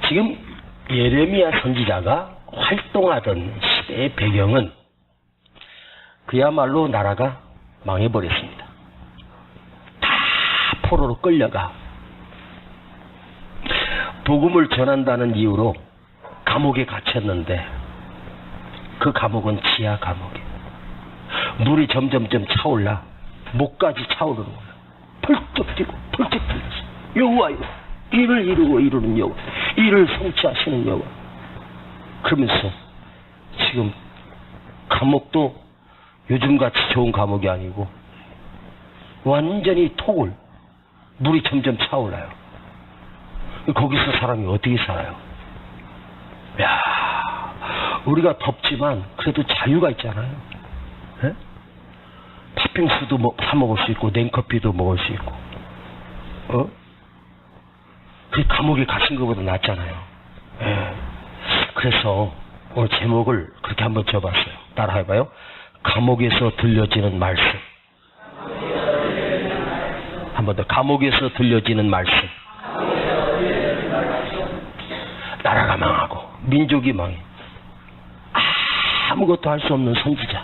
지금 예레미야 선지자가 활동하던 시대의 배경은 그야말로 나라가 망해버렸습니다. 다 포로로 끌려가 복음을 전한다는 이유로 감옥에 갇혔는데 그 감옥은 지하 감옥이에요. 물이 점점점 차올라 목까지 차오르는 거예요. 펄쩍 뛰고 펄쩍 뛰면서 여호와여 이를 이루고 이루는 여호와 이를 성취하시는 여호와. 그러면서 지금 감옥도 요즘같이 좋은 감옥이 아니고 완전히 토굴, 물이 점점 차올라요. 거기서 사람이 어떻게 살아요? 야, 우리가 덥지만 그래도 자유가 있잖아요. 에? 팥빙수도 사 먹을 수 있고 냉커피도 먹을 수 있고, 그 감옥에 갇힌 것보다 낫잖아요. 에. 그래서 오늘 제목을 그렇게 한번 줘봤어요. 따라해봐요. 감옥에서 들려지는 말씀. 한 번 더. 감옥에서 들려지는 말씀. 나라가 망하고 민족이 망해. 아무것도 할 수 없는 선지자.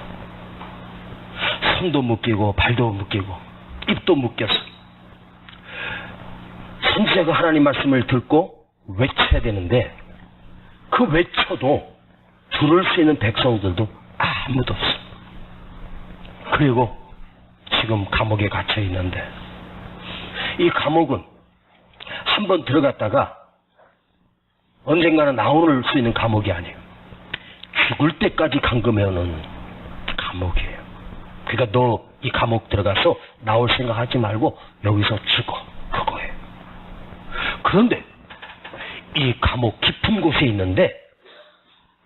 손도 묶이고 발도 묶이고 입도 묶였어. 선지자가 하나님 말씀을 듣고 외쳐야 되는데 그 외쳐도 들을 수 있는 백성들도 아무도 없어. 그리고 지금 감옥에 갇혀 있는데 이 감옥은 한번 들어갔다가 언젠가는 나올 수 있는 감옥이 아니에요. 죽을 때까지 감금해오는 감옥이에요. 그러니까 너 이 감옥 들어가서 나올 생각하지 말고 여기서 죽어. 그거예요. 그런데 이 감옥 깊은 곳에 있는데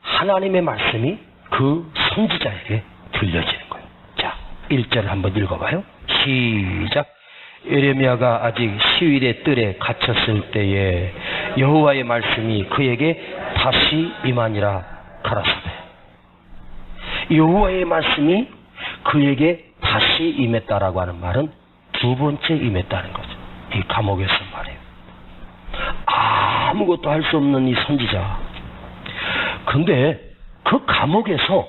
하나님의 말씀이 그 선지자에게 들려지는 거예요. 자, 1절을 한번 읽어봐요. 시작. 예레미야가 아직 시윌의 뜰에 갇혔을 때에 여호와의 말씀이 그에게 다시 임하니라 가라사대. 여호와의 말씀이 그에게 다시 임했다라고 하는 말은 두 번째 임했다는 거죠. 이 감옥에서 말이에요. 아무것도 할 수 없는 이 선지자. 근데 그 감옥에서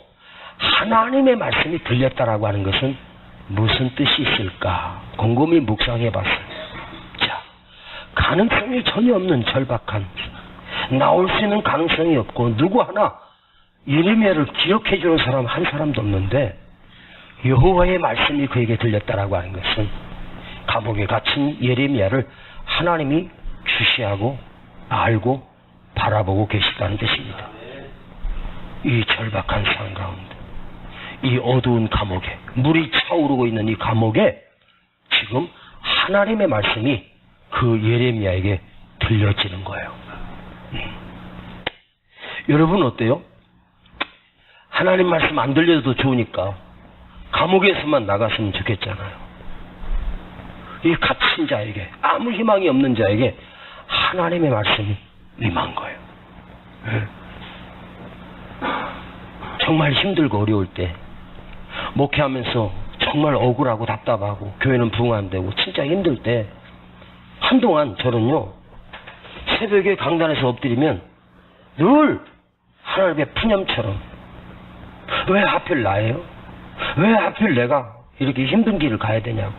하나님의 말씀이 들렸다라고 하는 것은 무슨 뜻이 있을까? 곰곰이 묵상해 봤어요. 자, 가능성이 전혀 없는 절박한, 나올 수 있는 가능성이 없고 누구 하나 예레미야를 기억해 주는 사람 한 사람도 없는데 여호와의 말씀이 그에게 들렸다라고 하는 것은 감옥에 갇힌 예레미야를 하나님이 주시하고 알고 바라보고 계시다는 뜻입니다. 이 절박한 상황 가운데, 이 어두운 감옥에, 물이 차오르고 있는 이 감옥에 지금 하나님의 말씀이 그 예레미야에게 들려지는 거예요. 여러분 어때요? 하나님 말씀 안 들려도 좋으니까 감옥에서만 나갔으면 좋겠잖아요. 이 갇힌 자에게, 아무 희망이 없는 자에게 하나님의 말씀이 임한 거예요. 정말 힘들고 어려울 때, 목회하면서 정말 억울하고 답답하고 교회는 부흥 안 되고 진짜 힘들 때 한동안 저는요, 새벽에 강단에서 엎드리면 늘 하나님의 푸념처럼, 왜 하필 나예요? 왜 하필 내가 이렇게 힘든 길을 가야 되냐고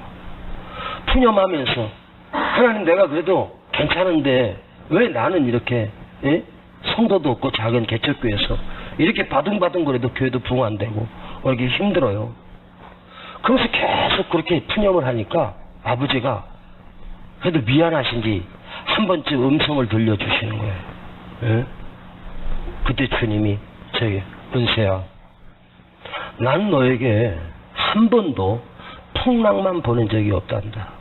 푸념하면서, 하나님 내가 그래도 괜찮은데 왜 나는 이렇게 성도도 없고 작은 개척교회에서 이렇게 바둥바둥거려도 교회도 부흥 안 되고 이렇게 힘들어요. 그러면서 계속 그렇게 푸념을 하니까 아버지가 그래도 미안하신지 한 번쯤 음성을 들려주시는 거예요. 그때 주님이 저에게, 은세야, 난 너에게 한 번도 풍랑만 보낸 적이 없단다.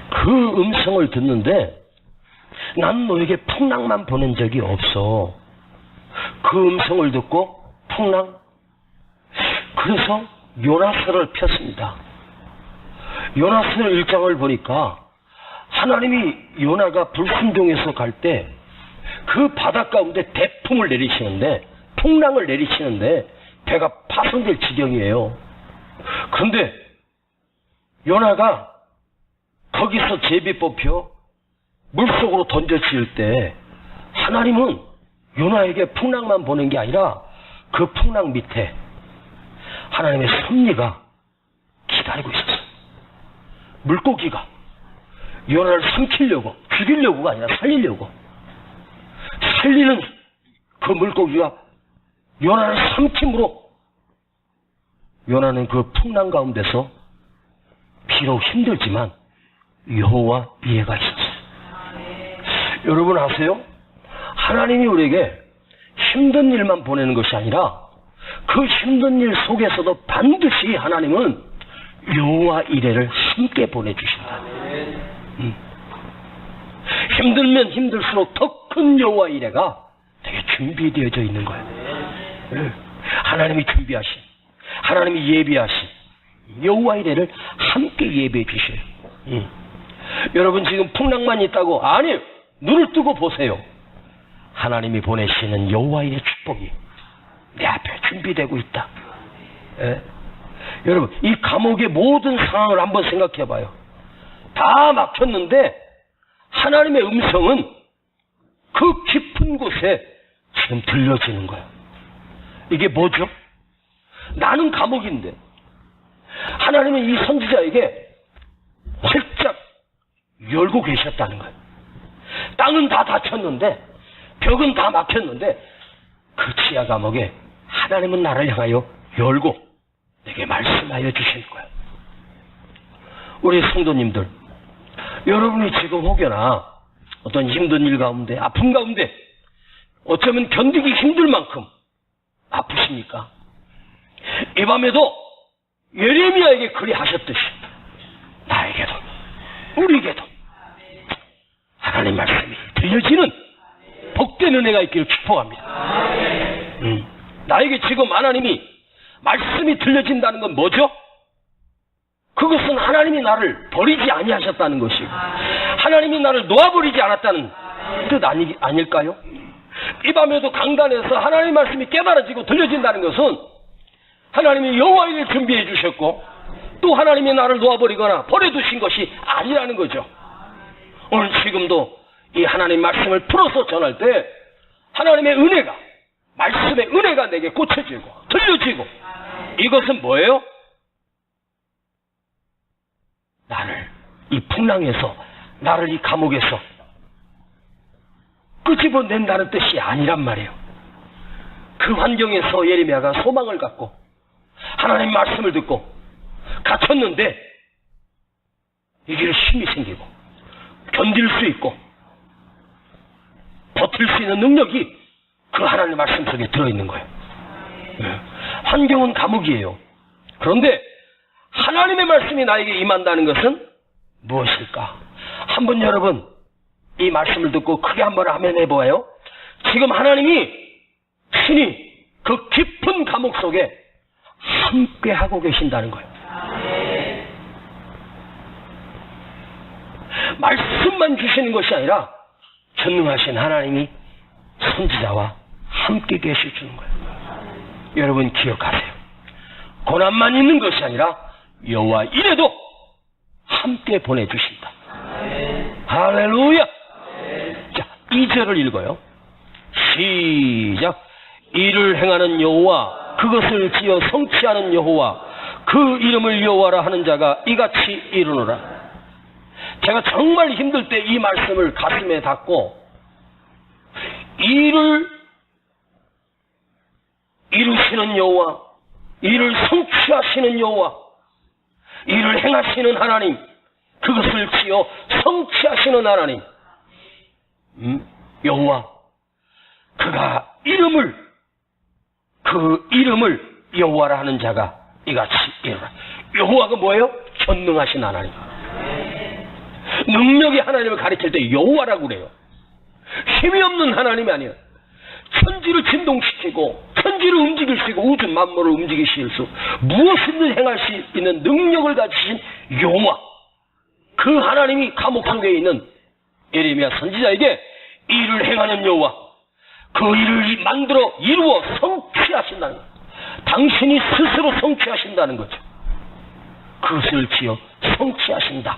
그 음성을 듣는데 난 너에게 풍랑만 보낸 적이 없어. 그 음성을 듣고 풍랑? 그래서 요나서를 폈습니다. 요나서 1장을 보니까 하나님이 요나가 불순종에서 갈 때 그 바다 가운데 대풍을 내리시는데, 풍랑을 내리시는데 배가 파손될 지경이에요. 그런데 요나가 거기서 제비 뽑혀 물속으로 던져질 때 하나님은 요나에게 풍랑만 보낸 게 아니라 그 풍랑 밑에 하나님의 섭리가 기다리고 있었어요. 물고기가 요나를 삼키려고, 죽이려고가 아니라 살리려고, 살리는 그 물고기가 요나를 삼킴으로 요나는 그 풍랑 가운데서 비록 힘들지만 여호와 이해가 있었어요. 여러분 아세요? 하나님이 우리에게 힘든 일만 보내는 것이 아니라 그 힘든 일 속에서도 반드시 하나님은 여호와 이레를 함께 보내주신다. 힘들면 힘들수록 더 큰 여호와 이레가 되게 준비되어져 있는 거예요. 하나님이 준비하신, 하나님이 예비하신 여호와 이레를 함께 예배해 주셔요. 여러분 지금 풍랑만 있다고? 아니요. 눈을 뜨고 보세요. 하나님이 보내시는 여호와 이레 축복이 내 앞에 준비되고 있다. 여러분 이 감옥의 모든 상황을 한번 생각해 봐요. 다 막혔는데 하나님의 음성은 그 깊은 곳에 지금 들려지는 거예요. 이게 뭐죠? 나는 감옥인데 하나님은 이 선지자에게 활짝 열고 계셨다는 거예요. 땅은 다 닫혔는데 벽은 다 막혔는데 그 지하 감옥에 하나님은 나를 향하여 열고 내게 말씀하여 주시는 거예요. 우리 성도님들, 여러분이 지금 혹여나 어떤 힘든 일 가운데, 아픔 가운데 어쩌면 견디기 힘들 만큼 아프십니까? 이 밤에도 예레미야에게 그리 하셨듯이 나에게도 우리에게도 하나님 말씀이 들려지는 복된 은혜가 있기를 축복합니다. 나에게 지금 하나님이 말씀이 들려진다는 건 뭐죠? 그것은 하나님이 나를 버리지 아니하셨다는 것이고 하나님이 나를 놓아버리지 않았다는 뜻 아닐까요? 이 밤에도 강단에서 하나님의 말씀이 깨달아지고 들려진다는 것은 하나님이 여호와를 준비해 주셨고 또 하나님이 나를 놓아버리거나 버려두신 것이 아니라는 거죠. 오늘 지금도 이 하나님 말씀을 풀어서 전할 때 하나님의 은혜가, 말씀의 은혜가 내게 꽂혀지고 들려지고, 이것은 뭐예요? 나를 이 풍랑에서, 나를 이 감옥에서 끄집어낸다는 뜻이 아니란 말이에요. 그 환경에서 예레미야가 소망을 갖고 하나님 말씀을 듣고 갇혔는데 이길 힘이 생기고 견딜 수 있고 버틸 수 있는 능력이 그 하나님 말씀 속에 들어있는 거예요. 환경은 감옥이에요. 그런데 하나님의 말씀이 나에게 임한다는 것은 무엇일까? 한번 여러분 이 말씀을 듣고 크게 한번 아멘 해보아요. 지금 하나님이 친히 그 깊은 감옥 속에 함께 하고 계신다는 거예요. 말씀만 주시는 것이 아니라 전능하신 하나님이 선지자와 함께 계셔주는 거예요. 여러분 기억하세요. 고난만 있는 것이 아니라 여호와 이레도 함께 보내주신다. 할렐루야. 자, 2절을 읽어요. 시작. 이를 행하는 여호와, 그것을 지어 성취하는 여호와, 그 이름을 여호와라 하는 자가 이같이 이르노라. 제가 정말 힘들 때 이 말씀을 가슴에 닫고 일을 이루시는 여호와, 일을 성취하시는 여호와, 일을 행하시는 하나님, 그것을 지어 성취하시는 하나님, 여호와, 그가 그 이름을 여호와라 하는 자가 이같이 이르라. 여호와가 뭐예요? 전능하신 하나님. 능력의 하나님을 가리킬 때 여호와라고 그래요. 힘이 없는 하나님이 아니에요. 천지를 진동시키고 천지를 움직일 수 있고 우주 만물을 움직이실 수, 무엇이든 행할 수 있는 능력을 가지신 여호와, 그 하나님이 감옥 속에 있는 예레미야 선지자에게 일을 행하는 여호와, 그 일을 만들어 이루어 성취하신다는 거예요. 당신이 스스로 성취하신다는 거죠. 그것을 지어 성취하신다.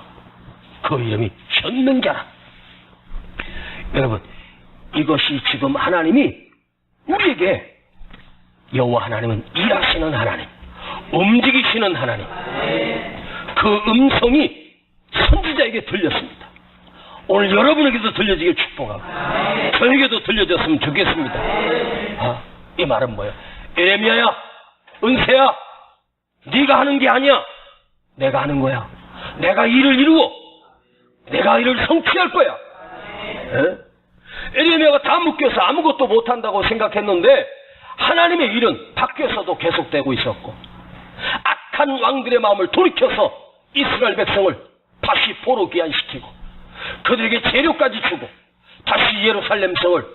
그 이름이 전능자라. 여러분, 이것이 지금 하나님이 우리에게, 여호와 하나님은 일하시는 하나님, 움직이시는 하나님, 그 음성이 선지자에게 들렸습니다. 오늘 여러분에게도 들려지길 축복하고 저에게도 들려졌으면 좋겠습니다. 이 말은 뭐야? 에레미야야, 은세야, 네가 하는 게 아니야. 내가 하는 거야. 내가 일을 이루고 내가 일을 성취할 거야. 에레미야가 다 묶여서 아무것도 못한다고 생각했는데 하나님의 일은 밖에서도 계속되고 있었고, 악한 왕들의 마음을 돌이켜서 이스라엘 백성을 다시 포로 귀환시키고 그들에게 재료까지 주고 다시 예루살렘 성을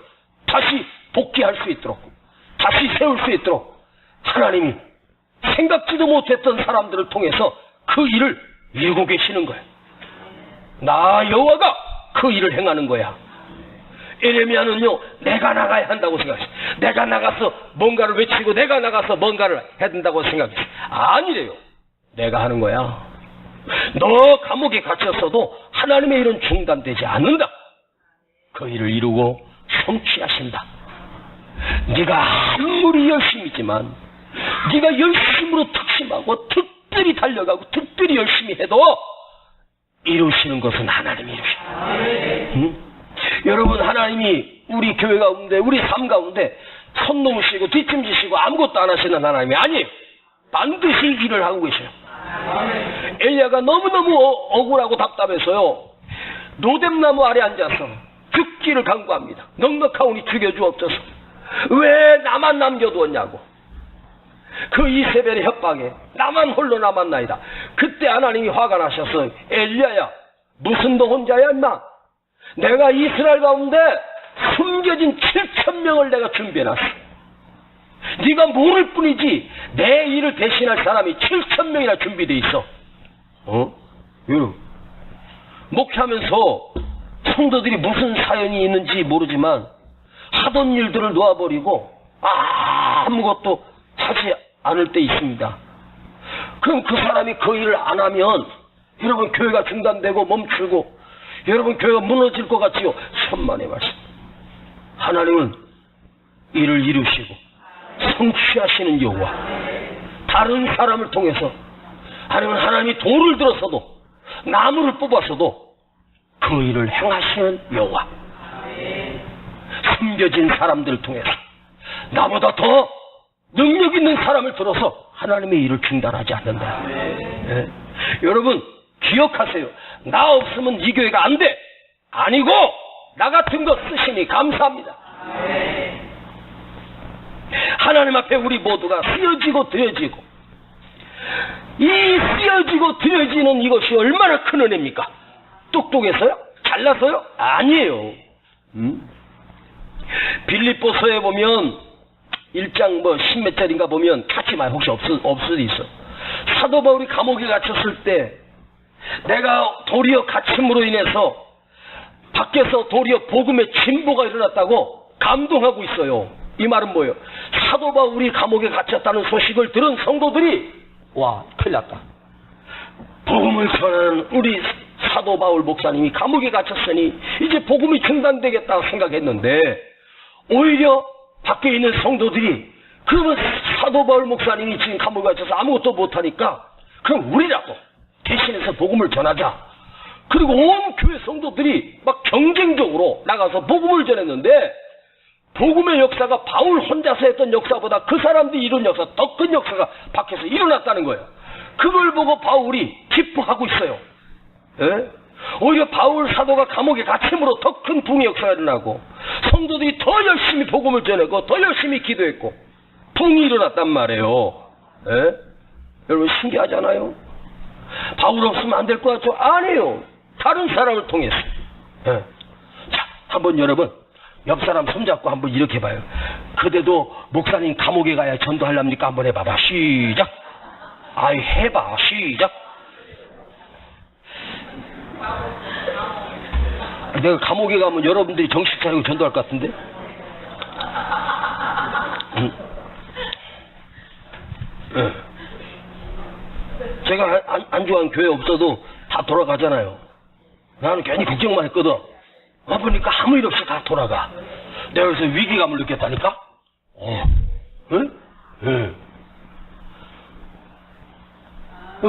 다시 복귀할 수 있도록, 다시 세울 수 있도록 하나님이 생각지도 못했던 사람들을 통해서 그 일을 이루고 계시는 거야. 나 여호와가 그 일을 행하는 거야. 에레미야는요, 내가 나가야 한다고 생각했어. 내가 나가서 뭔가를 외치고 내가 나가서 뭔가를 해야 된다고 생각했어. 아니래요. 내가 하는 거야. 너 감옥에 갇혔어도 하나님의 일은 중단되지 않는다. 그 일을 이루고 성취하신다. 네가 아무리 열심이지만, 네가 열심으로 특심하고 특별히 달려가고 특별히 열심히 해도 이루시는 것은 하나님이 이루신다. 여러분, 하나님이 우리 교회 가운데, 우리 삶 가운데 손 놓으시고 뒷짐지시고 아무것도 안 하시는 하나님이 아니에요. 반드시 일을 하고 계셔요. 엘리야가 너무너무 억울하고 답답해서요, 노뎀나무 아래 앉아서 죽기를 간구합니다. 넉넉하오니 죽여주옵소서. 왜 나만 남겨두었냐고. 그 이세벨의 협박에 나만 홀로 남았나이다. 그때 하나님이 화가 나셔서, 엘리야야, 무슨 너 혼자야 인마? 내가 이스라엘 가운데 숨겨진 7,000명을 내가 준비해놨어. 네가 모를 뿐이지 내 일을 대신할 사람이 7,000명이나 준비되어 있어. 여러분, 목회하면서 성도들이 무슨 사연이 있는지 모르지만 하던 일들을 놓아버리고 아무것도 하지 않을 때 있습니다. 그럼 그 사람이 그 일을 안 하면 여러분, 교회가 중단되고 멈추고 여러분, 교회가 무너질 것 같지요? 천만의 말씀. 하나님은 일을 이루시고 성취하시는 여호와. 다른 사람을 통해서, 아니면 하나님이 돌을 들어서도 나무를 뽑아서도 그 일을 행하시는 여호와. 숨겨진 사람들을 통해서 나보다 더 능력 있는 사람을 들어서 하나님의 일을 중단하지 않는다. 네. 여러분, 기억하세요. 나 없으면 이 교회가 안 돼. 아니고 나 같은 거 쓰시니 감사합니다. 하나님 앞에 우리 모두가 쓰여지고 드려지고, 이 쓰여지고 드려지는 이것이 얼마나 큰 은혜입니까? 똑똑해서요? 잘나서요? 아니에요. 빌립보서에 보면 1장 10몇 절인가 보면 찾지만 혹시 없을 수도 있어. 사도 바울이 감옥에 갇혔을 때 내가 도리어 갇힘으로 인해서 밖에서 도리어 복음의 진보가 일어났다고 감동하고 있어요. 이 말은 뭐예요? 사도 바울이 감옥에 갇혔다는 소식을 들은 성도들이, 와, 큰일 났다. 복음을 전하는 우리 사도 바울 목사님이 감옥에 갇혔으니 이제 복음이 중단되겠다고 생각했는데, 오히려 밖에 있는 성도들이, 그러면 사도 바울 목사님이 지금 감옥에 갇혀서 아무것도 못하니까 그럼 우리라도 대신해서 복음을 전하자. 그리고 온 교회 성도들이 막 경쟁적으로 나가서 복음을 전했는데, 복음의 역사가 바울 혼자서 했던 역사보다 그 사람들이 이룬 역사, 더 큰 역사가 밖에서 일어났다는 거예요. 그걸 보고 바울이 기뻐하고 있어요. 예? 오히려 바울 사도가 감옥에 갇힘으로 더 큰 붕의 역사가 일어나고, 성도들이 더 열심히 복음을 전했고 더 열심히 기도했고 붕이 일어났단 말이에요. 예? 여러분, 신기하잖아요. 바울 없으면 안 될 것 같죠? 아니에요. 다른 사람을 통해서. 예. 자, 한번 여러분, 옆 사람 손잡고 한번 이렇게 봐요. 그대도 목사님 감옥에 가야 전도하렵니까? 한번 해봐봐. 시작. 아이, 해봐. 시작. 내가 감옥에 가면 여러분들이 정신 차리고 전도할 것 같은데? 제가 안 좋아하는 교회 없어도 다 돌아가잖아요. 나는 괜히 걱정만 했거든. 와보니까 아무 일 없이 다 돌아가. 내가 그래서 위기감을 느꼈다니까? 응? 응.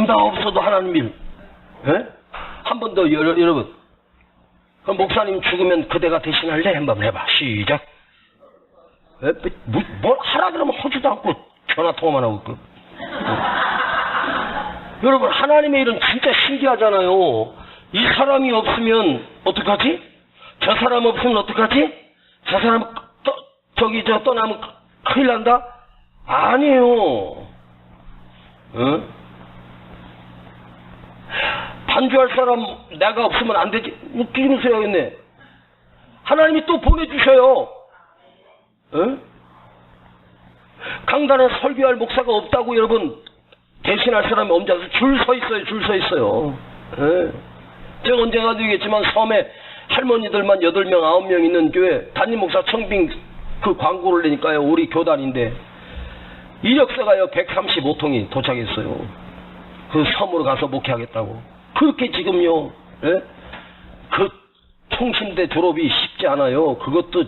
나 없어도 하나님 일. 예? 한 번 더, 여러분. 그럼 목사님 죽으면 그대가 대신할래? 한번 해봐. 시작. 뭘 하라 그러면 하지도 않고 전화통화만 하고. 여러분, 하나님의 일은 진짜 신기하잖아요. 이 사람이 없으면 어떡하지? 저 사람 없으면 어떡하지? 저 사람 떠나면 큰일 난다? 아니에요. 응? 반주할 사람 내가 없으면 안 되지. 끼무서야겠네. 하나님이 또 보내주셔요. 응? 강단에 설교할 목사가 없다고 여러분 대신할 사람이 없는지 줄 서 있어요. 줄 서 있어요. 예. 제가 언젠가도 얘기했지만 섬에 할머니들만 8명 9명 있는 교회 담임 목사 청빙 그 광고를 내니까요. 우리 교단인데 이력서가요 135통이 도착했어요. 그 섬으로 가서 목회하겠다고. 그렇게 지금요. 예? 그 총신대 졸업이 쉽지 않아요. 그것도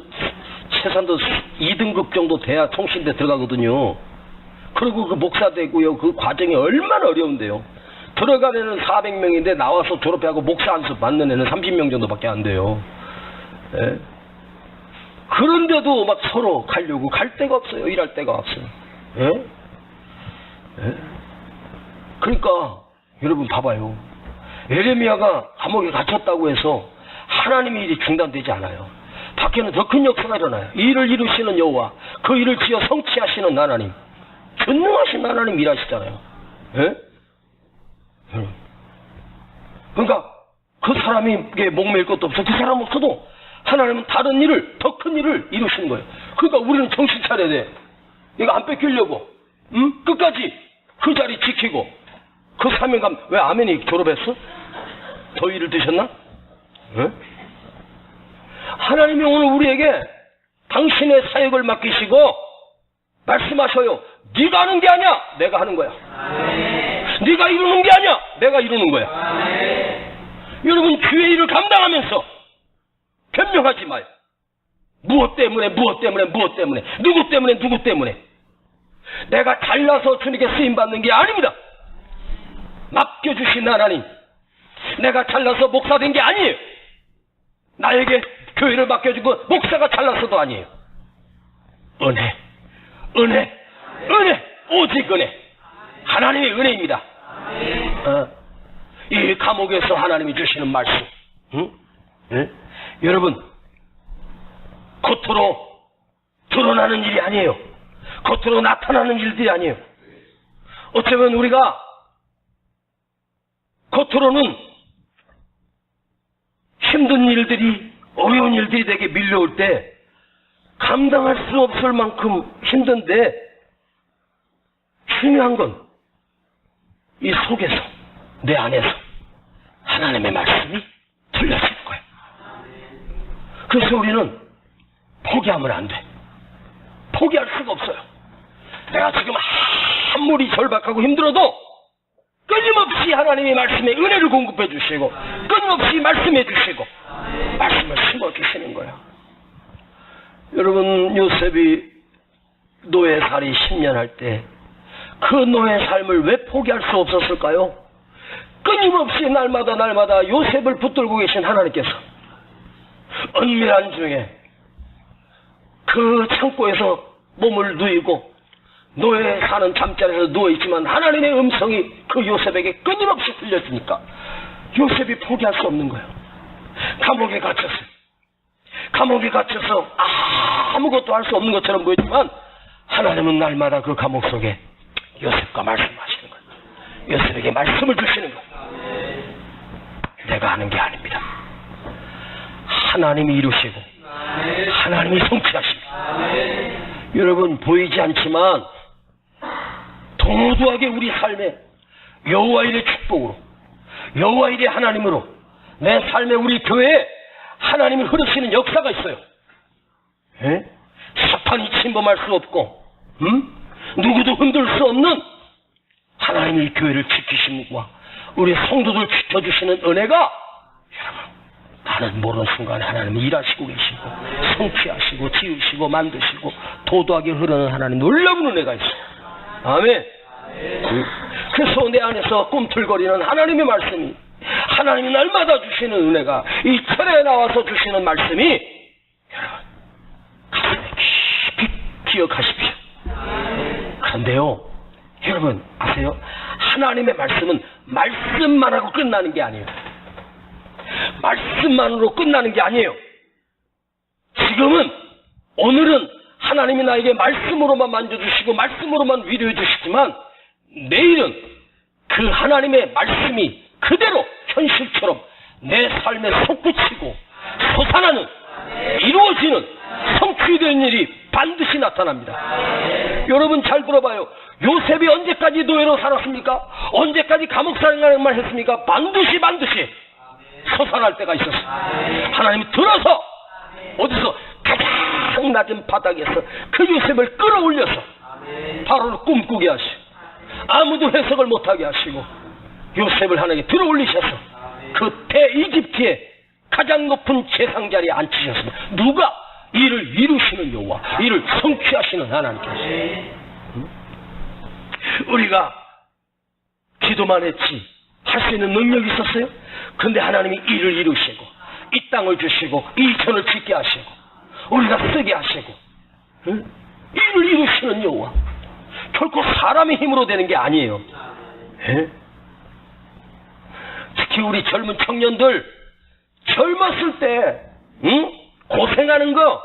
최소한도 2등급 정도 돼야 총신대 들어가거든요. 그리고 그 목사 되고요. 그 과정이 얼마나 어려운데요. 들어간 애는 400명인데 나와서 졸업하고 목사 안수 받는 애는 30명 정도밖에 안 돼요. 예? 그런데도 막 서로 가려고 갈 데가 없어요. 일할 데가 없어요. 예? 예? 그러니까 여러분 봐봐요. 에레미야가 감옥에 갇혔다고 해서 하나님의 일이 중단되지 않아요. 밖에는 더 큰 역사가 일어나요. 일을 이루시는 여호와, 그 일을 지어 성취하시는 하나님, 전능하신 하나님 일하시잖아요. 예? 그러니까 그 사람에게 목매일 것도 없어. 그 사람 없어도 하나님은 다른 일을, 더 큰 일을 이루시는 거예요. 그러니까 우리는 정신 차려야 돼. 이거 안 뺏기려고, 응? 끝까지 그 자리 지키고. 그 사명감. 왜 아멘이 졸업했어? 더위를 드셨나? 응? 하나님이 오늘 우리에게 당신의 사역을 맡기시고 말씀하셔요. 네가 하는 게 아니야. 내가 하는 거야. 네가 이루는 게 아니야. 내가 이루는 거야. 여러분 주의 일을 감당하면서 변명하지 마요. 무엇 때문에 누구 때문에 내가 잘나서 주님께 쓰임받는 게 아닙니다. 맡겨주신 하나님, 내가 잘나서 목사 된 게 아니에요. 나에게 교회를 맡겨주고 목사가 잘나서도 아니에요. 은혜, 오직 은혜. 하나님의 은혜입니다. 이 감옥에서 하나님이 주시는 말씀, 응? 응? 여러분 겉으로 드러나는 일이 아니에요. 겉으로 나타나는 일들이 아니에요. 어쩌면 우리가 겉으로는 힘든 일들이, 어려운 일들이 내게 밀려올 때 감당할 수 없을 만큼 힘든데, 중요한 건 이 속에서, 내 안에서 하나님의 말씀이 들려지는 거예요. 그래서 우리는 포기하면 안 돼. 포기할 수가 없어요. 내가 지금 아무리 절박하고 힘들어도 끊임없이 하나님의 말씀에 은혜를 공급해 주시고, 끊임없이 말씀해 주시고, 말씀을 심어 주시는 거예요. 여러분, 요셉이 노예살이 10년 할 때 그 노예 삶을 왜 포기할 수 없었을까요? 끊임없이 날마다 요셉을 붙들고 계신 하나님께서 은밀한 중에 그 창고에서 몸을 누이고 노예 사는 잠자리에서 누워있지만 하나님의 음성이 그 요셉에게 끊임없이 들려주니까 요셉이 포기할 수 없는 거예요. 감옥에 갇혔어요. 감옥에 갇혀서 아무것도 할 수 없는 것처럼 보이지만 하나님은 날마다 그 감옥 속에 요셉과 말씀하시는 거예요. 요셉에게 말씀을 주시는 거예요. 내가 하는 게 아닙니다. 하나님이 이루시고 하나님이 성취하십니다. 여러분 보이지 않지만 도도하게 우리 삶에 여호와 일의 축복으로, 여호와 일의 하나님으로 내 삶에, 우리 교회에 하나님이 흐르시는 역사가 있어요. 사탄이 침범할 수 없고 누구도 흔들 수 없는 하나님이 이 교회를 지키심과 우리 성도들 지켜주시는 은혜가 여러분 다 나는 모르는 순간에 하나님이 일하시고 계시고 성취하시고 지으시고 만드시고 도도하게 흐르는 하나님 놀라운 은혜가 있어요. 아멘. 그래서 내 안에서 꿈틀거리는 하나님의 말씀이, 하나님이 날마다 주시는 은혜가, 이 철에 나와서 주시는 말씀이 여러분 가슴에 깊이 기억하십시오. 그런데요, 여러분 아세요? 하나님의 말씀은 말씀만 하고 끝나는 게 아니에요. 말씀만으로 끝나는 게 아니에요. 지금은, 오늘은 하나님이 나에게 말씀으로만 만져주시고 말씀으로만 위로해 주시지만, 내일은 그 하나님의 말씀이 그대로 현실처럼 내 삶에 솟구치고 솟아나는, 이루어지는, 성취되는 일이 반드시 나타납니다. 여러분 잘 들어봐요. 요셉이 언제까지 노예로 살았습니까? 언제까지 감옥살인만 했습니까? 반드시 솟아날 때가 있었어요. 하나님이 들어서 어디서 가장 낮은 바닥에서 그 요셉을 끌어올려서 바로를 꿈꾸게 하시고 아무도 해석을 못하게 하시고 요셉을 하나님께 들어올리셔서 그 대이집트의 가장 높은 재상자리에 앉히셨습니다. 누가? 이를 이루시는 여호와, 이를 성취하시는 하나님께서. 우리가 기도만 했지 할 수 있는 능력이 있었어요? 근데 하나님이 이를 이루시고 이 땅을 주시고 이 전을 짓게 하시고 우리가 쓰게 하시고, 이를 이루시는 여호와. 결코 사람의 힘으로 되는 게 아니에요. 특히 우리 젊은 청년들 젊었을 때 고생하는 거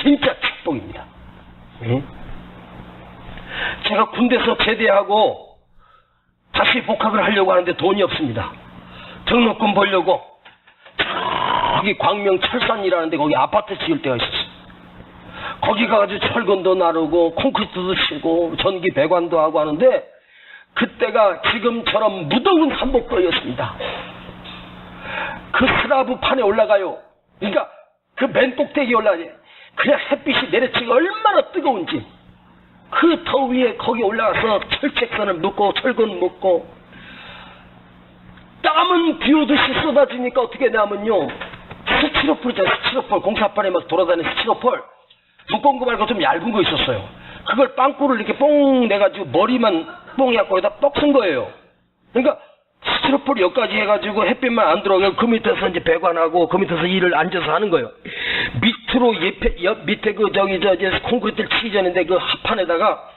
진짜 축복입니다. 제가 군대에서 제대하고 다시 복학을 하려고 하는데 돈이 없습니다. 등록금 벌려고 저기 광명 철산이라는데 거기 아파트 지을 때가 있었어요. 거기 가가지고 철근도 나르고 콘크리트도 치고 전기 배관도 하고 하는데, 그때가 지금처럼 무더운 한복거리였습니다. 그 슬라브 판에 올라가요. 그러니까 그 맨 꼭대기에 올라가요. 그냥 햇빛이 내려치고 얼마나 뜨거운지. 그 더위에 거기 올라가서 철책선을 묶고 철근 묶고 땀은 비 오듯이 쏟아지니까 어떻게 되냐면요, 스티로폴이잖아요. 스티로폴, 공사판에 막 돌아다니는 스티로폴 두꺼운 거 말고 좀 얇은 거 있었어요. 그걸 빵꾸를 이렇게 뽕 내가지고 머리만 뽕 해갖고 거기다 뻑 쓴 거예요. 그러니까 스티로폴 여기까지 해가지고 햇빛만 안 들어가고 그 밑에서 이제 배관하고 그 밑에서 일을 앉아서 하는 거예요. 밑으로 밑에 그 저기 콘크리트를 치기 전인데 그 합판에다가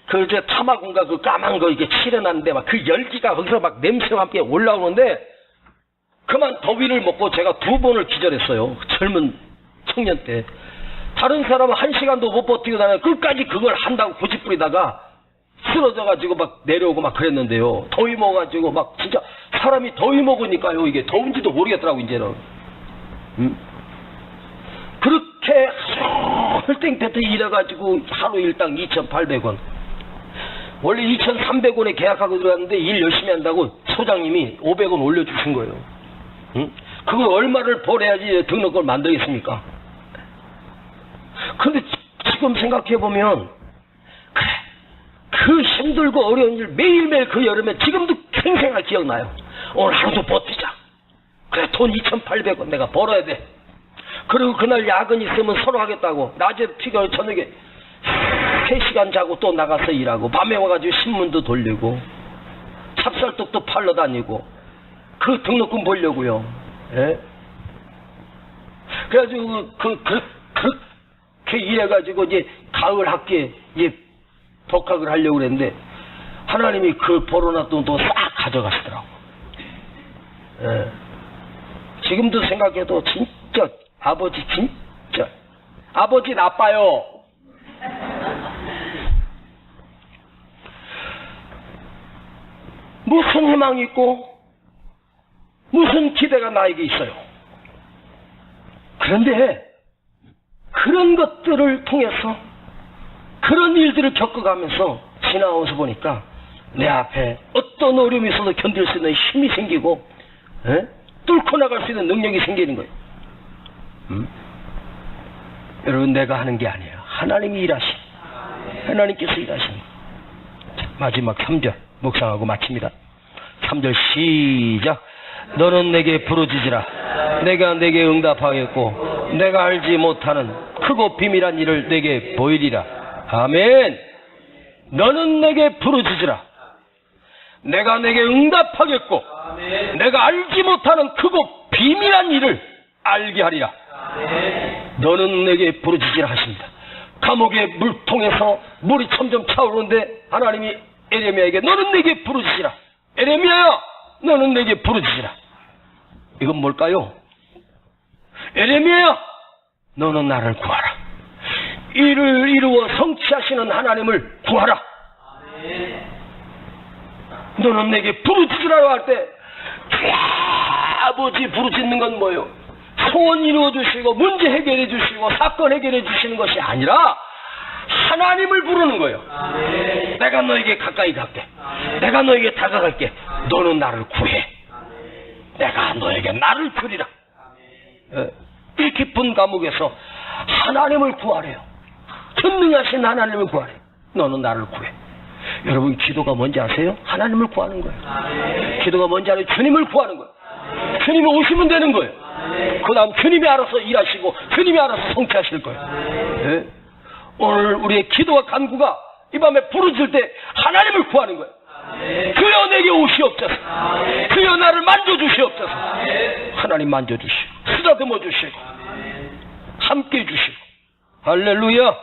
그 저 타마군가 그 까만 거 이게 칠해놨는데 막 그 열기가 거기서 막 냄새와 함께 올라오는데, 그만 더위를 먹고 제가 2번을 기절했어요. 젊은 청년 때. 다른 사람은 1시간도 못 버티고 다녀 끝까지 그걸 한다고 고집부리다가 쓰러져가지고 막 내려오고 막 그랬는데요. 더위 먹어가지고 막 진짜 사람이 더위 먹으니까요, 이게 더운지도 모르겠더라고 이제는. 그렇게 헐땡볕에 일해가지고 하루 일당 2,800원, 원래 2,300원에 계약하고 들어갔는데 일 열심히 한다고 소장님이 500원 올려주신 거예요. 그걸 얼마를 벌어야지 등록금을 만들겠습니까? 근데 지금 생각해보면, 그래, 그 힘들고 어려운 일 매일매일 그 여름에 지금도 생생하게 기억나요. 오늘 하루도 버티자. 그래, 돈 2,800원 내가 벌어야 돼. 그리고 그날 야근 있으면 서로 하겠다고 낮에 피가 저녁에 3시간 자고 또 나가서 일하고, 밤에 와가지고 신문도 돌리고 찹쌀떡도 팔러 다니고 그 등록금 벌려고요. 예? 그래가지고 그렇게 일해가지고 이제 가을 학기에 이제 복학을 하려고 그랬는데 하나님이 그 벌어놨던 돈 싹 가져가시더라고. 예. 지금도 생각해도 진짜 아버지 진짜 아버지 나빠요. 무슨 희망이 있고 무슨 기대가 나에게 있어요. 그런데 그런 것들을 통해서 그런 일들을 겪어가면서 지나오면서 보니까 내 앞에 어떤 어려움이 있어도 견딜 수 있는 힘이 생기고, 뚫고 나갈 수 있는 능력이 생기는 거예요. 여러분, 내가 하는 게 아니에요. 하나님이 일하신, 하나님께서 일하신. 자, 마지막 3절 묵상하고 마칩니다. 3절 시작. 너는 내게 부르짖으라. 내가 내게 응답하겠고 내가 알지 못하는 크고 비밀한 일을 내게 보이리라. 아멘. 너는 내게 부르짖으라. 내가 내게 응답하겠고 내가 알지 못하는 크고 비밀한 일을 알게 하리라. 너는 내게 부르짖으라 하십니다. 감옥의 물통에서 물이 점점 차오르는데 하나님이 에레미야에게 너는 내게 부르짖으라. 에레미야야, 너는 내게 부르짖으라. 이건 뭘까요? 에레미야야, 너는 나를 구하라. 이를 이루어 성취하시는 하나님을 구하라. 너는 내게 부르짖으라고 할 때 아버지 부르짖는 건 뭐예요? 소원 이루어 주시고 문제 해결해 주시고 사건 해결해 주시는 것이 아니라 하나님을 부르는 거예요. 내가 너에게 가까이 갈게. 내가 너에게 다가갈게. 너는 나를 구해. 내가 너에게 나를 주리라. 이 깊은 감옥에서 하나님을 구하래요. 전능하신 하나님을 구하래요. 너는 나를 구해. 여러분, 기도가 뭔지 아세요? 하나님을 구하는 거예요. 기도가 뭔지 알아요? 주님을 구하는 거예요. 주님이 오시면 되는 거예요. 그 다음 주님이 알아서 일하시고 주님이 알아서 성취하실 거예요. 오늘 우리의 기도와 간구가 이 밤에 부르짖을 때 하나님을 구하는 거예요. 주여 내게 오시옵소서. 주여 나를 만져주시옵소서. 하나님 만져주시고 쓰다듬어 주시고 함께 해주시고 할렐루야.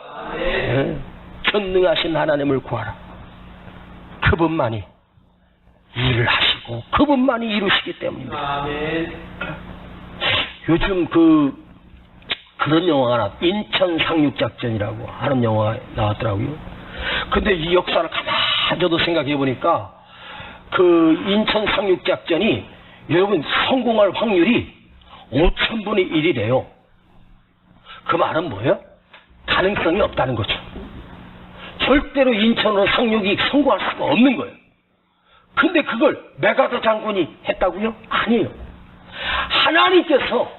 전능하신 하나님을 구하라. 그분만이 일을 하시고 그분만이 이루시기 때문입니다. 요즘 그런 영화가 인천 상륙작전이라고 하는 영화가 나왔더라고요. 근데 이 역사를 가만히 저도 생각해 보니까 그 인천 상륙작전이 여러분 성공할 확률이 5000분의 1이래요. 그 말은 뭐예요? 가능성이 없다는 거죠. 절대로 인천으로 상륙이 성공할 수가 없는 거예요. 근데 그걸 메가더 장군이 했다고요? 아니에요. 하나님께서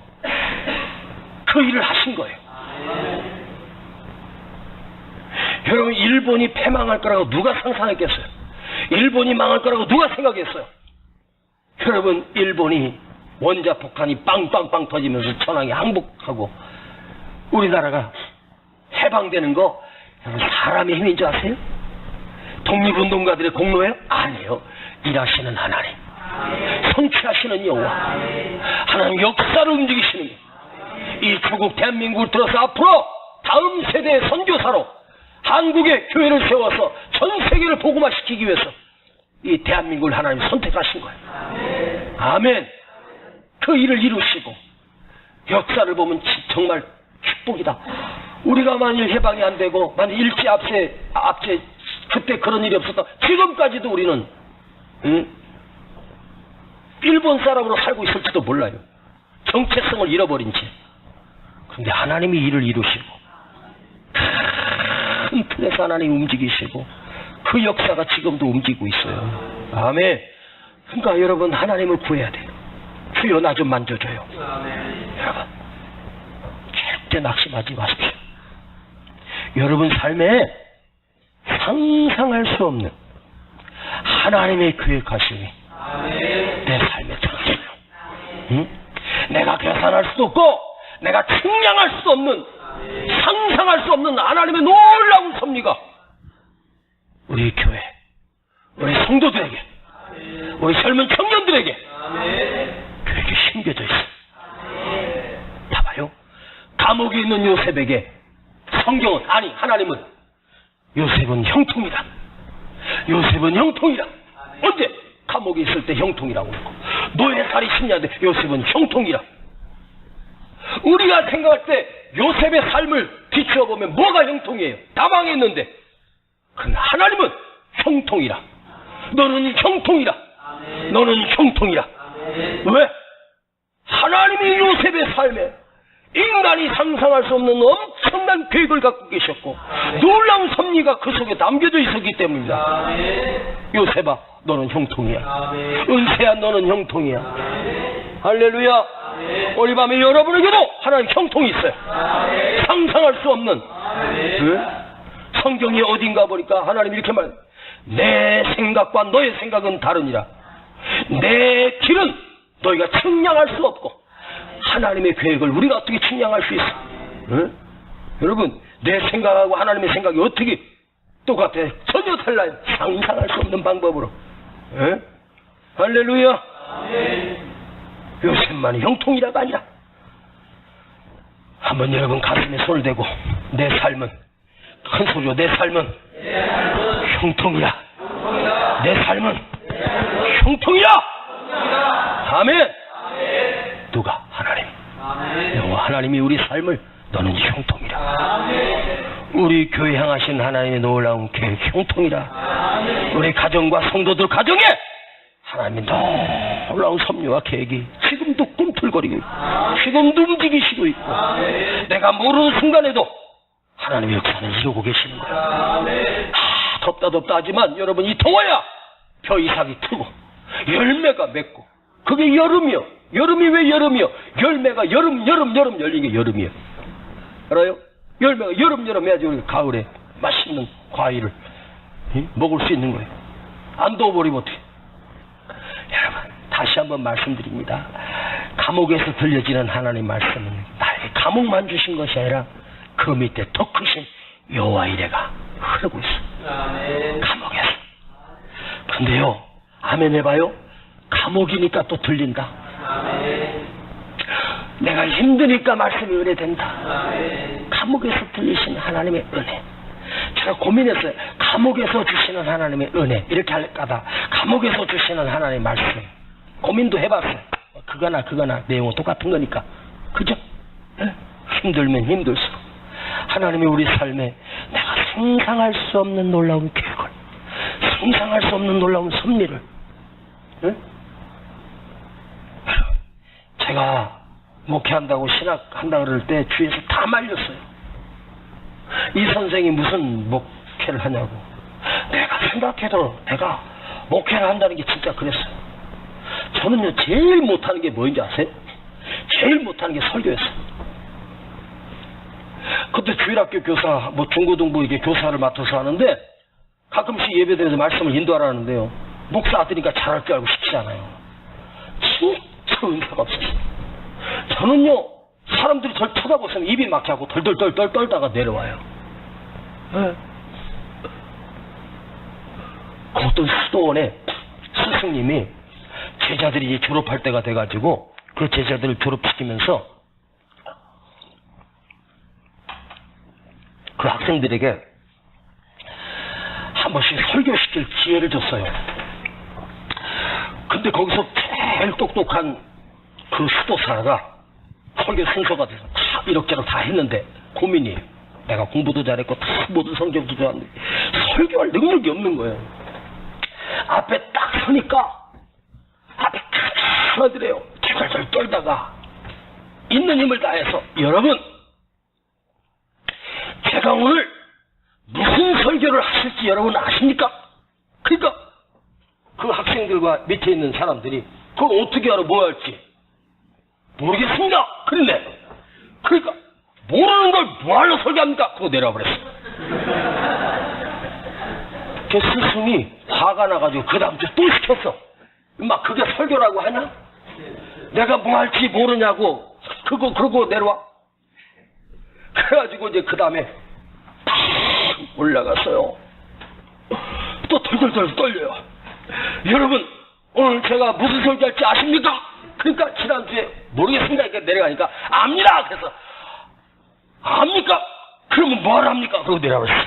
그 일을 하신 거예요. 여러분, 일본이 패망할 거라고 누가 상상했겠어요? 일본이 망할 거라고 누가 생각했어요? 여러분, 일본이 원자폭탄이 빵빵빵 터지면서 천황이 항복하고 우리나라가 해방되는 거 여러분, 사람의 힘인 줄 아세요? 독립운동가들의 공로예요? 아니에요. 일하시는 하나님, 성취하시는 여호와 하나님 역사를 움직이시는 거예요. 이 조국 대한민국을 들어서 앞으로 다음 세대의 선교사로 한국의 교회를 세워서 전 세계를 복음화시키기 위해서 이 대한민국을 하나님 선택하신 거예요. 아멘. 그 일을 이루시고 역사를 보면 정말 축복이다. 우리가 만일 해방이 안 되고 만일 일제 앞세 그때 그런 일이 없었다. 지금까지도 우리는 일본 사람으로 살고 있을지도 몰라요. 정체성을 잃어버린 채. 근데 하나님이 일을 이루시고 큰 틀에서 하나님 움직이시고 그 역사가 지금도 움직이고 있어요. 아멘. 그러니까 여러분, 하나님을 구해야 돼요. 주여 나 좀 만져줘요. 여러분, 절대 낙심하지 마십시오. 여러분 삶에 상상할 수 없는 하나님의 계획하심이 내 삶에 들어있어요. 내가 계산할 수도 없고 내가 측량할 수 없는, 상상할 수 없는 하나님의 놀라운 섭리가 우리 교회, 우리 성도들에게, 우리 젊은 청년들에게 그렇게 심겨져 있어요. 봐봐요. 감옥에 있는 요셉에게 성경은, 아니 하나님은 요셉은 형통이다. 요셉은 형통이다. 언제? 감옥에 있을 때 형통이라고 그러고, 노예살이 10년인데 요셉은 형통이라. 우리가 생각할 때 요셉의 삶을 비추어 보면 뭐가 형통이에요? 다 망했는데. 그런데 하나님은 형통이라. 너는 형통이라. 너는 형통이라. 왜? 하나님이 요셉의 삶에 인간이 상상할 수 없는 엄청난 계획을 갖고 계셨고 놀라운 섭리가 그 속에 담겨져 있었기 때문입니다. 요셉아, 너는 형통이야. 은세야, 너는 형통이야. 할렐루야. 오늘 밤에 여러분에게도 하나님 형통이 있어요. 상상할 수 없는. 성경이 어딘가 보니까 하나님 이렇게 말해요. 내 생각과 너의 생각은 다르니라. 내 길은 너희가 측량할 수 없고 하나님의 계획을 우리가 어떻게 측량할 수 있어? 응? 여러분, 내 생각하고 하나님의 생각이 어떻게 똑같아? 전혀 달라요. 상상할 수 없는 방법으로. 응? 할렐루야. 요셉만이 형통이라가 아니라 한번 여러분 가슴에 손을 대고 내 삶은, 큰 소리로 내 삶은 형통이야. 내 삶은 형통이야. 아멘. 누가? 하나님. 여호와 하나님이 우리 삶을 너는 형통이라. 우리 교회 향하신 하나님의 놀라운 계획 형통이라. 우리 가정과 성도들 가정에 하나님의 놀라운 섭리와 계획이 지금도 꿈틀거리고 있고 지금도 움직이시고 있고 내가 모르는 순간에도 하나님의 역사는 이루고 계시는 거야. 덥다 하지만 여러분, 이 더워야 벼 이삭이 트고 열매가 맺고 그게 여름이요. 여름이 왜 여름이요? 열매가 여름 열린 게 여름이요. 알아요? 열매가 여름 해야지 우리 가을에 맛있는 과일을 먹을 수 있는 거예요. 안 더워버리면 어떡해. 여러분, 다시 한번 말씀드립니다. 감옥에서 들려지는 하나님 말씀은 나의 감옥만 주신 것이 아니라 그 밑에 더 크신 여호와 이레가 흐르고 있어. 감옥에서. 근데요, 아멘 해봐요. 감옥이니까 또 들린다. 내가 힘드니까 말씀이 은혜된다. 감옥에서 들리시는 하나님의 은혜. 제가 고민했어요. 감옥에서 주시는 하나님의 은혜, 이렇게 할까봐 감옥에서 주시는 하나님의 말씀 고민도 해봤어요. 그거나 내용은 똑같은 거니까. 그죠? 네? 힘들면 힘들수록 하나님이 우리 삶에 내가 상상할 수 없는 놀라운 계획을, 상상할 수 없는 놀라운 섭리를, 네? 제가 목회한다고 신학한다 그럴 때 주위에서 다 말렸어요. 이 선생이 무슨 목회를 하냐고. 내가 생각해도 내가 목회를 한다는 게 진짜 그랬어요. 저는요, 제일 못하는 게 뭐인지 아세요? 제일 못하는 게 설교였어요. 그때 주일학교 교사, 중고등부 이게 교사를 맡아서 하는데 가끔씩 예배드려서 말씀을 인도하라는데요, 목사 아들이니까 잘할 줄 알고 시키잖아요. 진짜 은사가 없었어요. 저는요, 사람들이 저를 쳐다보시면 입이 막히고 덜덜 떨다가 내려와요. 네. 어떤 수도원에 스승님이 제자들이 이제 졸업할 때가 돼가지고 그 제자들을 졸업시키면서 그 학생들에게 한 번씩 설교시킬 기회를 줬어요. 근데 거기서 제일 똑똑한 그 수도사가 설교 순서가 돼서 다 이럭저럭 다 했는데 고민이에요. 내가 공부도 잘했고 다 모든 성적도 좋았는데 설교할 능력이 없는 거예요. 앞에 딱 서니까 앞에 가만하더래요. 덜덜 떨다가 있는 힘을 다해서, 여러분, 제가 오늘 무슨 설교를 하실지 여러분 아십니까? 그러니까 그 학생들과 밑에 있는 사람들이 그걸 어떻게 알아, 뭐 할지 모르겠습니다. 그랬네. 그러니까 모르는 걸 뭐하러 설교합니까? 그거 내려와 버렸어. 그 스승이 화가 나가지고 그 다음 주에 또 시켰어. 막 그게 설교라고 하냐? 내가 뭐 할지 모르냐고. 그러고 내려와. 그래가지고 이제 그 다음에 탁 올라갔어요. 또 덜덜 떨려요. 여러분, 오늘 제가 무슨 설교할지 아십니까? 그러니까 지난주에 모르겠습니다. 이렇게 내려가니까 압니다. 그래서 압니까? 그러면 뭘 합니까? 그러고 내려버렸어.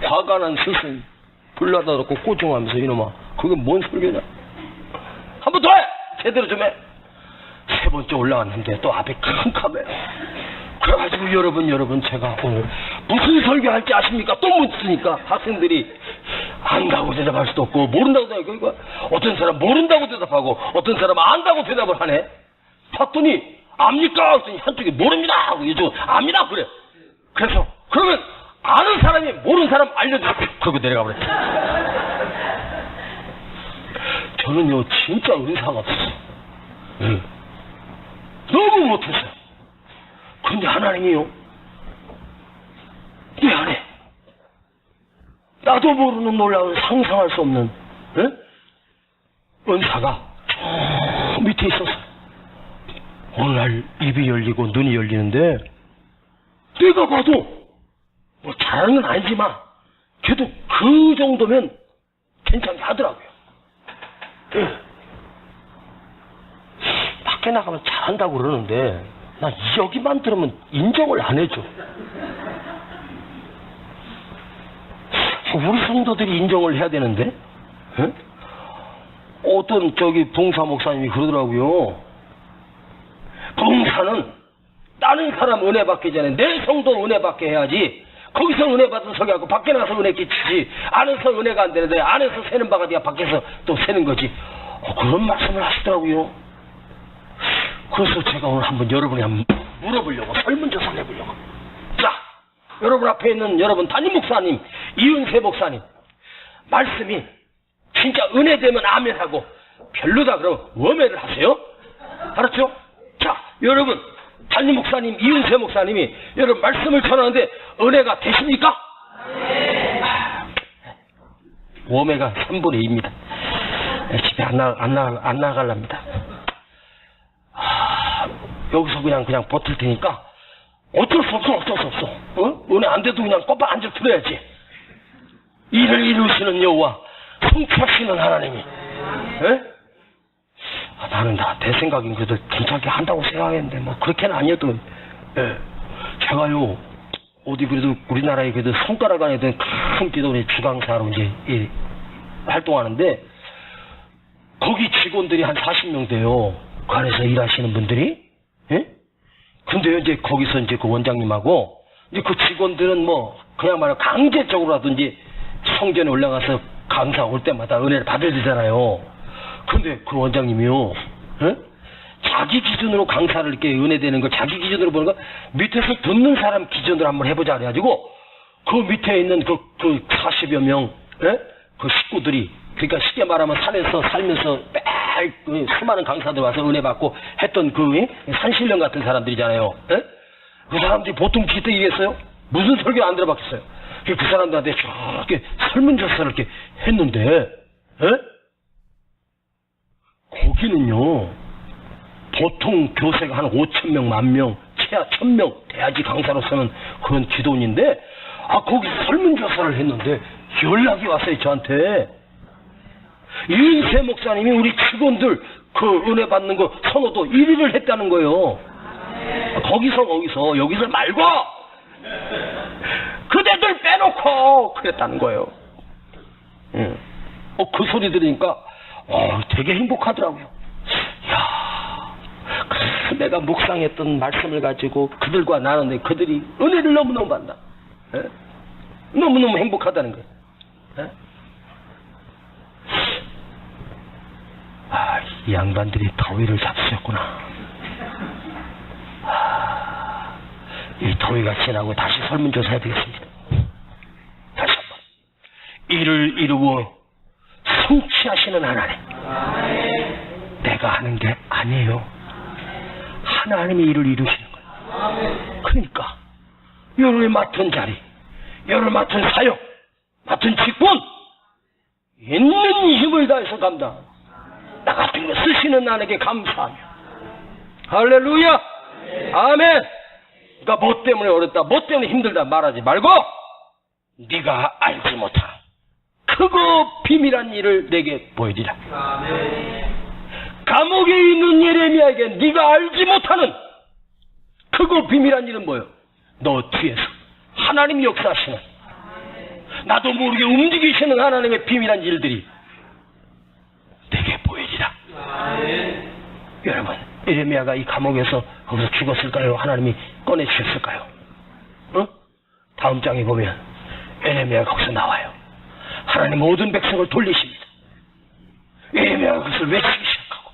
화가 난 스승 불러다 놓고 꼬증하면서, 이놈아 그게 뭔 설교냐? 한 번 더 해! 제대로 좀 해! 세 번째 올라왔는데 또 앞에 큰 카메라. 그래가지고 여러분 제가 오늘 무슨 설교할지 아십니까? 또 묻으니까 학생들이 안다고 대답할 수도 없고 모른다고 대답하고, 그러니까 어떤 사람 모른다고 대답하고 어떤 사람 안다고 대답을 하네. 봤더니 압니까? 그랬더니 한쪽이 모릅니다 하고 이쪽 압니다 그래. 그래서 그러면 아는 사람이 모르는 사람 알려주세요. 그러고 내려가 버렸죠. 저는요 진짜 은사가 없었어요. 너무 못했어요. 그런데 하나님이요, 내 안에 나도 모르는 놀라운 상상할 수 없는 은사가 저 밑에 있었어. 어느 날 입이 열리고 눈이 열리는데 내가 봐도 뭐 잘하는 건 아니지만 그래도 그 정도면 괜찮게 하더라고요. 밖에 나가면 잘한다고 그러는데 나 여기만 들으면 인정을 안 해줘. 우리 성도들이 인정을 해야 되는데 어떤 봉사 목사님이 그러더라고요. 봉사는 다른 사람 은혜 받기 전에 내 성도 은혜 받게 해야지. 거기서 은혜 받은 소리하고 밖에 나서 은혜 끼치지. 안에서 은혜가 안 되는데 안에서 새는 바가 네가 밖에서 또 새는 거지. 그런 말씀을 하시더라고요. 그래서 제가 오늘 한번 여러분이 한번 물어보려고 설문조사를 해보려고. 자, 여러분 앞에 있는 여러분 담임 목사님, 이은세 목사님 말씀이 진짜 은혜되면 아멘하고 별로다 그러면 워매를 하세요. 알았죠? 자, 여러분 담임 목사님, 이은세 목사님이 여러분 말씀을 전하는데 은혜가 되십니까? 워매가 3분의 2입니다. 집에 안 나가랍니다. 여기서 그냥 버틸 테니까 어쩔 수 없어. 은혜 안 돼도 그냥 꼬박 앉아 들어야지. 일을 이루시는 여호와, 성취하시는 하나님이. 나는 내 생각엔 그래도 괜찮게 한다고 생각했는데 뭐 그렇게는 아니어도 제가요 어디 그래도 우리나라에 그래도 손가락 안에 든 큰 기도원의 주강사로 이제 활동하는데 거기 직원들이 한 40명 돼요. 그 안에서 일하시는 분들이. 근데요 이제 거기서 이제 그 원장님하고 이제 그 직원들은 뭐 그냥 말로 강제적으로라든지 성전에 올라가서 강사 올 때마다 은혜를 받아야 되잖아요. 근데 그 원장님이요, 자기 기준으로 강사를 이렇게 은혜되는 걸 자기 기준으로 보는 거 밑에서 듣는 사람 기준으로 한번 해보자 그래가지고 그 밑에 있는 그 40여 명, 그 식구들이 그러니까 쉽게 말하면 산에서 살면서 매일 수많은 강사들 와서 은혜 받고 했던 그 산신령 같은 사람들이잖아요. 그 사람들이 보통 기대이겠어요? 무슨 설교 안 들어봤겠어요? 그 사람들한테 저렇게 설문조사를 이렇게 했는데, 거기는요, 보통 교세가 한 5,000명, 10,000명, 최하 1,000명 돼야지 강사로서는 그런 기도원인데, 거기서 설문조사를 했는데, 연락이 왔어요, 저한테. 이은세 목사님이 우리 직원들 그 은혜 받는 거 선호도 1위를 했다는 거예요. 여기서 말고! 그대들 빼놓고! 그랬다는 거예요. 그 소리 들으니까, 되게 행복하더라고요. 이야, 그래서 내가 묵상했던 말씀을 가지고 그들과 나누는데 그들이 은혜를 너무너무 받는다. 너무너무 행복하다는 거예요. 이 양반들이 더위를 잡수셨구나. 이 더위가 지나고 다시 설문조사 해야 되겠습니다. 다시 한번. 이를 이루어 성취하시는 하나님. 내가 하는 게 아니에요. 하나님이 일을 이루시는 거예요. 그러니까 여러분이 맡은 자리, 여러분이 맡은 사역, 맡은 직분 있는 힘을 다해서 감당. 나 같은 거 쓰시는 하나님께 감사하며. 할렐루야. 아멘. 그러니까 뭐 때문에 어렵다, 뭐 때문에 힘들다 말하지 말고 네가 알지 못한 크고 비밀한 일을 내게 보여주라. 감옥에 있는 예레미야에게 네가 알지 못하는 크고 비밀한 일은 뭐예요? 너 뒤에서 하나님 역사하시는, 나도 모르게 움직이시는 하나님의 비밀한 일들이 내게 보여지라. 여러분, 예레미야가 이 감옥에서 거기서 죽었을까요? 하나님이 꺼내주셨을까요? 다음 장에 보면 예레미야가 거기서 나와요. 하나님 모든 백성을 돌리십니다. 예레미야가 그것을 외치기 시작하고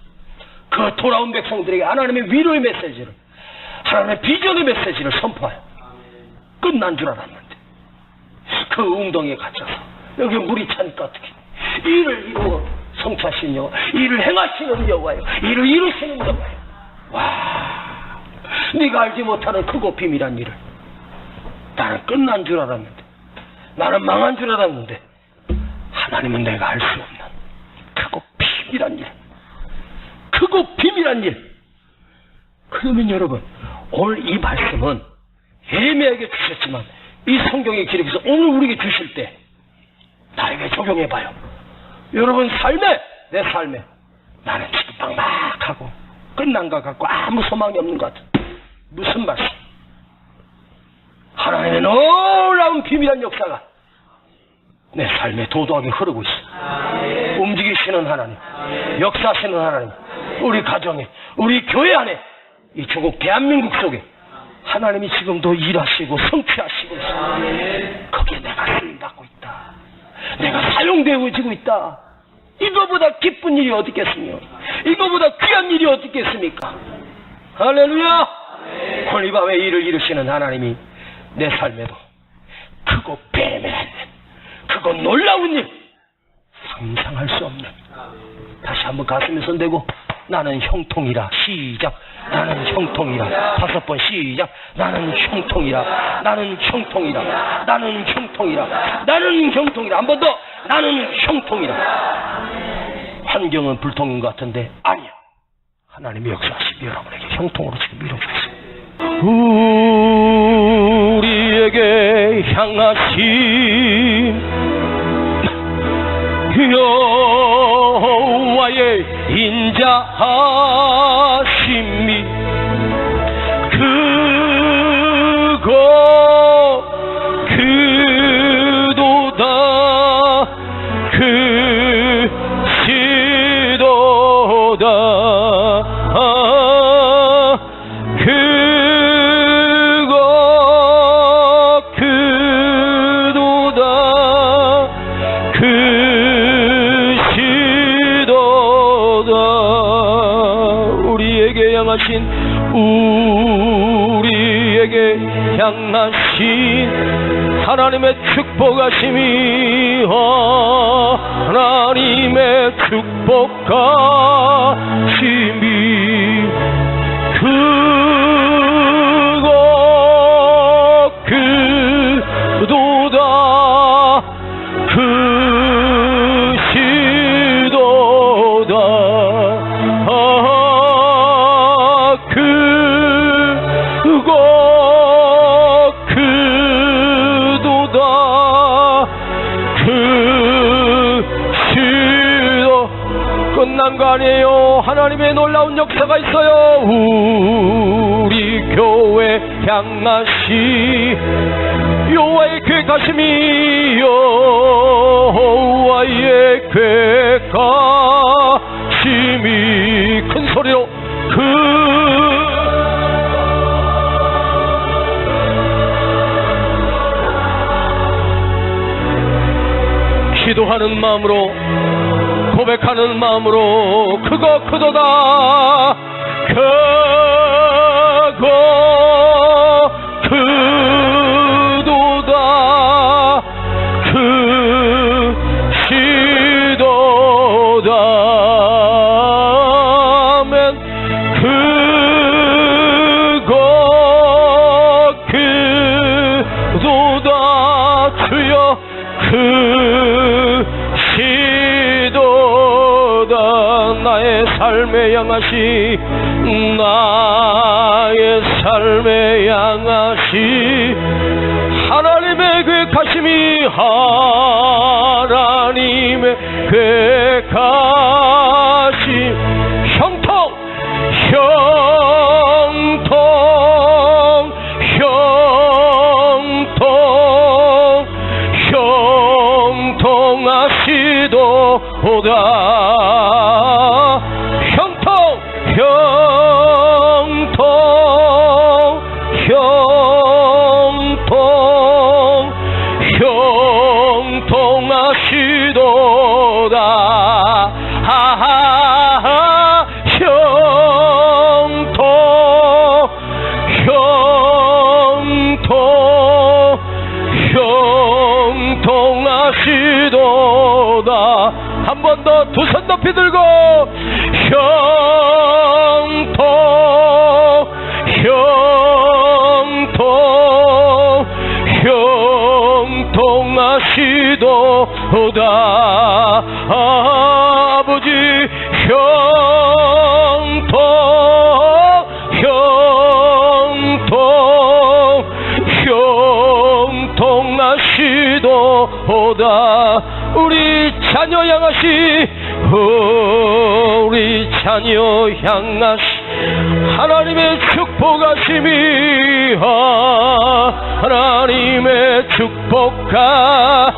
그 돌아온 백성들에게 하나님의 위로의 메시지를, 하나님의 비전의 메시지를 선포해요. 끝난 줄 알았는데 그 웅덩이에 갇혀서 여기 물이 차니까 어떻게 이를 이루어 성취하시는 여호와, 이를 행하시는 여호와요, 이를 이루시는 여호와요. 와, 네가 알지 못하는 크고 비밀한 일을. 나는 끝난 줄 알았는데, 나는 망한 줄 알았는데, 하나님은 내가 알 수 없는 크고 비밀한 일, 크고 비밀한 일. 그러면 여러분, 오늘 이 말씀은 예매하게 주셨지만 이 성경의 기록에서 오늘 우리에게 주실 때 나에게 적용해봐요. 여러분 내 삶에 나는 지금 막막하고 끝난 것 같고 아무 소망이 없는 것 같은 무슨 말씀? 하나님의 놀라운 비밀한 역사가 내 삶에 도도하게 흐르고 있어. 움직이시는 하나님, 역사하시는 하나님, 우리 가정에, 우리 교회 안에, 이 조국 대한민국 속에 하나님이 지금도 일하시고 성취하시고 있어. 거기에 내가 쓰임받고 있다. 내가 사용되어지고 있다. 이거보다 기쁜 일이 어디 있겠으며, 이거보다 귀한 일이 어디 있겠습니까? 할렐루야! 오늘 이 밤에 일을 이루시는 하나님이 내 삶에도 크고 배밀한 일, 크고 놀라운 일, 상상할 수 없는, 다시 한번 가슴에 손대고 나는 형통이라. 시작. 나는 형통이라. 5번 시작. 나는 형통이라. 나는 형통이라. 나는 형통이라. 나는 형통이라. 한 번 더. 나는 형통이라. 환경은 불통인 것 같은데 아니야. 하나님의 역사하심이 여러분에게 형통으로 지금 이루어지고 있습니다. 우리에게 향하신 여호와의 인자하심이 그도다 그시도다 우리에게 향하신 하나님의 축복하심이 하나님의 축복하심이 그도다 그시도다 끝난 거 아니에요. 하나님의 놀라운 역사가 있어요. 우리 교회 향하시 여호와의 계획하심이 여호와의 계획하심이 큰 소리로 기도하는 마음으로 고백하는 마음으로 그도다 그시도다 아멘 그도다 주여 나의 삶의 양아시 나의 삶의 양아시 하나님의 계획하심이 하나님의 계획하심 형통하시도다 시도다. 우리 자녀 향하시 우리 자녀 향하시 하나님의 축복하심이 하나님의 축복하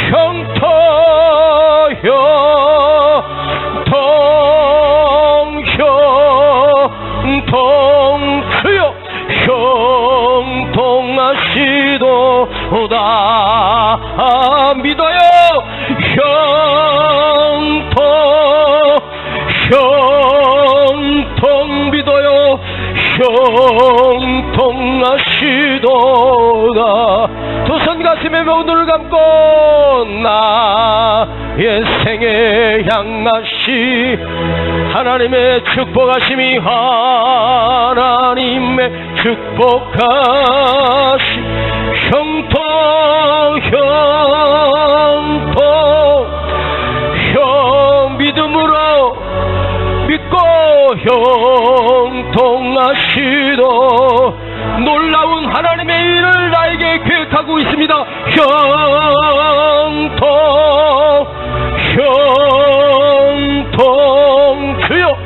형통주여 형통하시도다. 믿어요. 형통 믿어요. 형통하시도다. 두 손 가슴에 눈을 감고 나의 생에 향하시 하나님의 축복하심이 하나님의 축복하시 형통 믿음으로 믿고 형통하시도 놀라운 하나님의 일을 나에게 계획하고 있습니다. 형통 주여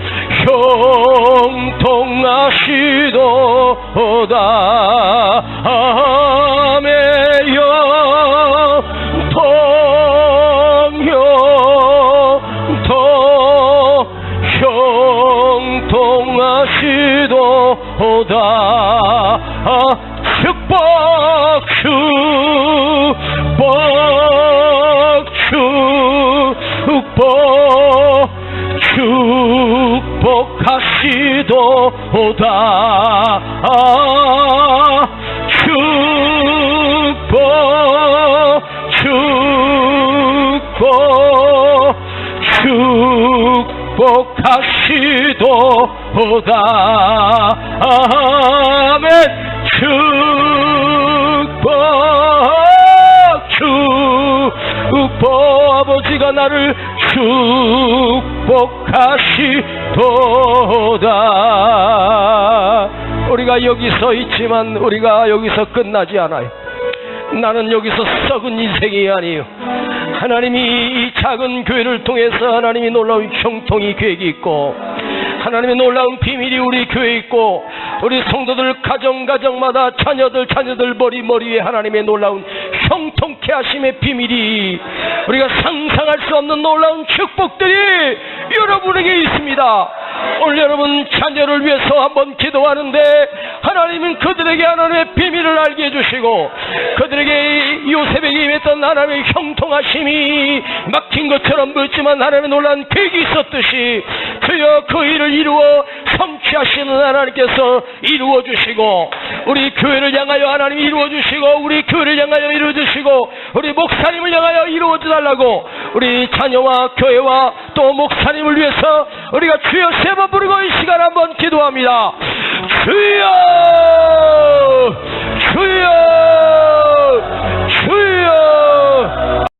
형통하시도다. 아멘. 형통하시도다. 축복하시도다. 축복하시도다. 아멘. 축복 아버지가 나를 축복하시도다. 우리가 여기 서 있지만 우리가 여기서 끝나지 않아요. 나는 여기서 썩은 인생이 아니에요. 하나님이 이 작은 교회를 통해서 하나님이 놀라운 형통이 계획이 있고 하나님의 놀라운 비밀이 우리 교회에 있고 우리 성도들 가정마다 자녀들 머리 위에 하나님의 놀라운 형통케 하심의 비밀이 우리가 상상할 수 없는 놀라운 축복들이 여러분에게 있습니다. 오늘 여러분 자녀를 위해서 한번 기도하는데 하나님은 그들에게 하나님의 비밀을 알게 해주시고 그들에게 요셉에게 임했던 하나님의 형통하심이 막힌 것처럼 보였지만 하나님의 놀라운 계획이 있었듯이 주여 그 일을 이루어 성취하시는 하나님께서 이루어주시고 우리 교회를 향하여 하나님 이루어주시고 우리 교회를 향하여 이루어주시고 우리 목사님을 향하여 이루어주달라고 우리 자녀와 교회와 또 목사님을 위해서 우리가 주여 세 번 부르고 이 시간 한번 기도합니다. 주여 주여